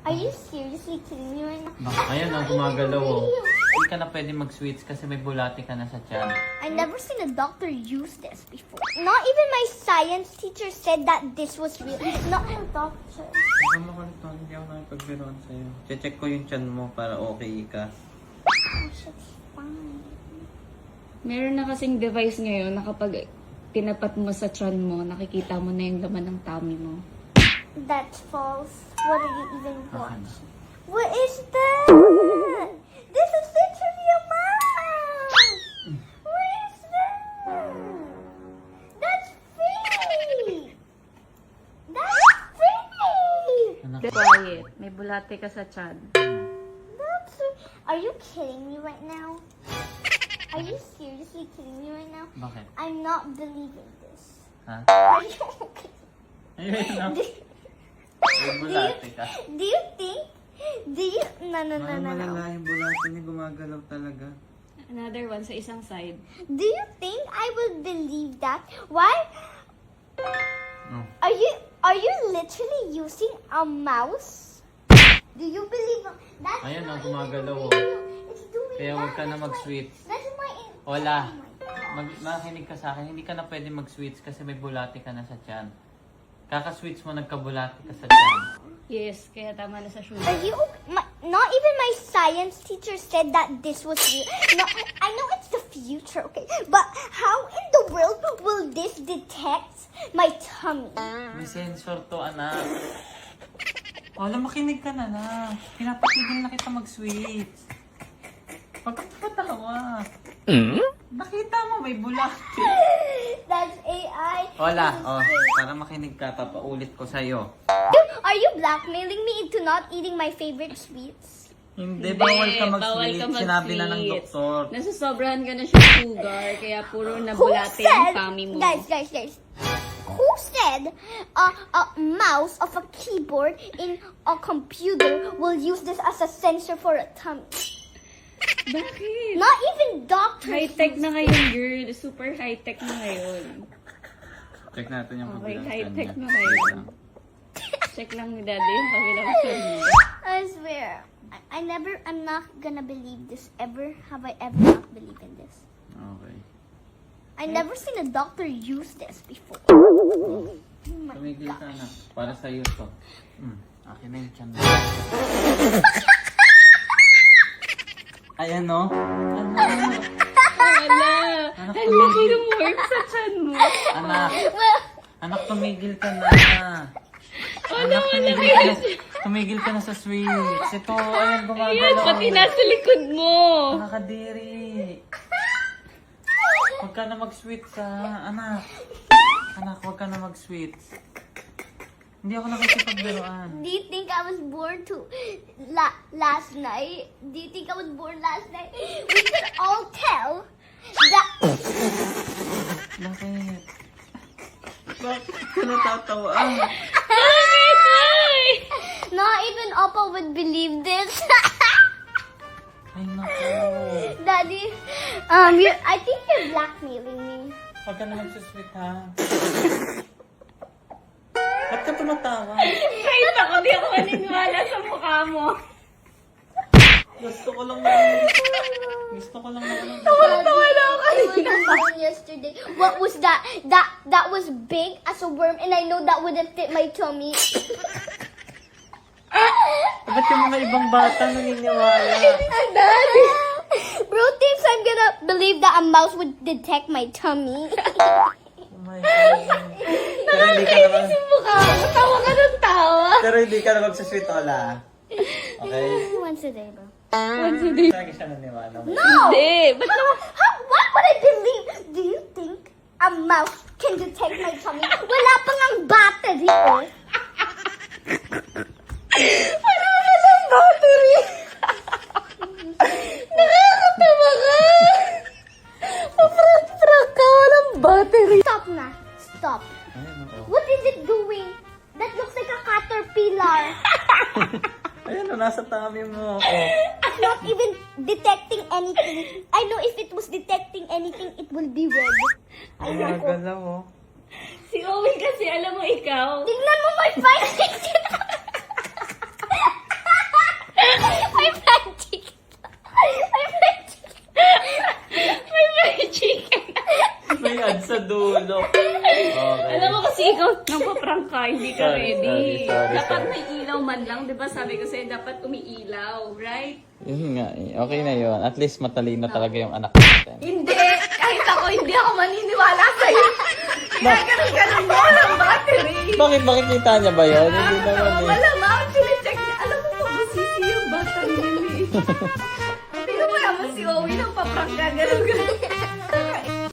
Are you seriously kidding me right now? Ayan na, gumagalaw oh. Hindi ka na pwede mag-sweets kasi may bulati ka na sa tiyan. I never seen a doctor use this before. Not even my science teacher said that this was real. Not a doctor. Ikaw makulit to, hindi ako nakipagbiroan sa'yo. Check ko yung tiyan mo para okay ka. Gosh, it's fine. Meron na kasing device ngayon na kapag tinapat mo sa tiyan mo, nakikita mo na yung laman ng tummy mo. That's false. What are you even Okay na. watching? What is that? This is literally a mouse. What is that? That's fake. That's fake. Anak, Quiet. May bulate ka sa tiyan. That's. Are you kidding me right now? Are you seriously kidding me right now? bakit? I'm not believing this. Ha? Are you okay? Ayun na. Do, May bulati ka. do you think? Do you? No. Malala yung bulati niya, gumagalaw talaga. Another one sa isang side. Do you think I will believe that? Why? Oh. Are you literally using a mouse? Do you believe that? Ayan na, gumagalaw oh. It's doing Kaya that. huwag ka na mag-sweets. That's my. Wala. Oh my God. Makinig ka sa akin, hindi ka na pwede mag-sweets kasi may bulati ka na sa tiyan. Kaka-sweets mo, nagkabulati ka sa tiyan. Yes, kaya tama na sa sugar. Are you? Not even my science teacher said that this was real. No, I know it's the future, okay? But how in the world will this detect my tummy? May sensor to, anak. Wala, makinig ka na na. Pinapatigil na kita mag-sweets. Huwag kang patawa. Nakita mo, may bulati. That's AI. Wala, This is oh, fake. para makinig ka, papaulit ko sa'yo. Are you blackmailing me into not eating my favorite sweets? Hindi, bawal ka bawal mag-sweets. ka mag-sweets. Sinabi na ng doktor. Nasusobrahan ka na siya sugar, kaya puro Who nabulate yung said, tummy mo. guys, who said a mouse of a keyboard in a computer will use this as a sensor for a tummy? Bakit? Not even doctors. High-tech na ngayon, girl. Super high-tech na ngayon. Check natin yung Okay, kabilang high-tech kanya. na ngayon. Check lang ni Daddy yung kabilang tiyan mo. I swear, I'm not gonna believe this ever. Have I ever not believed in this? Okay. I never seen a doctor use this before. my Tumigil ka na. Para sa'yo to. Akin na yung tiyan mo. Ayan o. Ano? Wala! Ang laki ng worm sa tiyan mo. Anak. Well, Anak, tumigil ka na. Wala, Anak, wala. tumigil ka na sa sweets. Ito, ayan, Ayan, gumagalaw. pati nasa likod mo. Nakakadiri. Huwag ka na mag-sweets ha, anak. Anak, huwag ka na mag-sweets. Hindi ako nakikipagbiruan. do you think I was born last night? Do you think I was born last night? We could all tell that. Bakit? Bakit ka natatawa? Not even Oppa would believe this. Ay, naku. Daddy, I think you're blackmailing me. Huwag ka na mag-sweet ha. Ba't ka tumatawa? Kahit ako, di ako maniniwala sa mukha mo. Gusto ko lang naman. Gusto ko lang naman. I was born yesterday. What was that? That was big as a worm, and I know that wouldn't fit my tummy. Ba't yung mga ibang bata naniniwala? Daddy, bro thinks I'm gonna believe that a mouse would detect my tummy. Oh my God. Pero hindi ka naman. Mukha mo, tawa ka ng tawa. Pero hindi ka na mag-sweet Ola. Okay? Once a day, bro. Lagi siya naniwala. No! Hindi. Ba't naman? Why would I believe? Do you think a mouse can detect my tummy? Wala pa ngang battery, oh. Wala na ng battery. Nakakatawa ka. Pafrak-frak ka. Walang battery. Stop na. Stop. Ayun, oo. What is it doing? That looks like a caterpillar. Ayun, nasa tummy mo. Oh. It's not even detecting anything. I know if it was detecting anything, it will be red. Ay, Ayoko. nagalaw oh. Si Owen kasi, alam mo ikaw, Tingnan mo my findings. dulo. Okay. Alam mo kasi ikaw nang paprank ka, hindi ka Sorry, ready. sorry. Dapat may ilaw man lang, di ba? Sabi ko sa'yo, dapat umiilaw, right? Yun nga eh. Okay na yun. At least matalino talaga yung anak natin. Hindi! Kahit ako, hindi ako maniniwala sa'yo. Ginaganon-ganon mo ng battery. Bakit makikita niya ba yun? Hindi naman eh. Malamang, chinecheck niya. Alam mo, mabusisi yung battery nila eh. Tingnan mo naman si Owie nang paprank ka, gano'n-gano'n.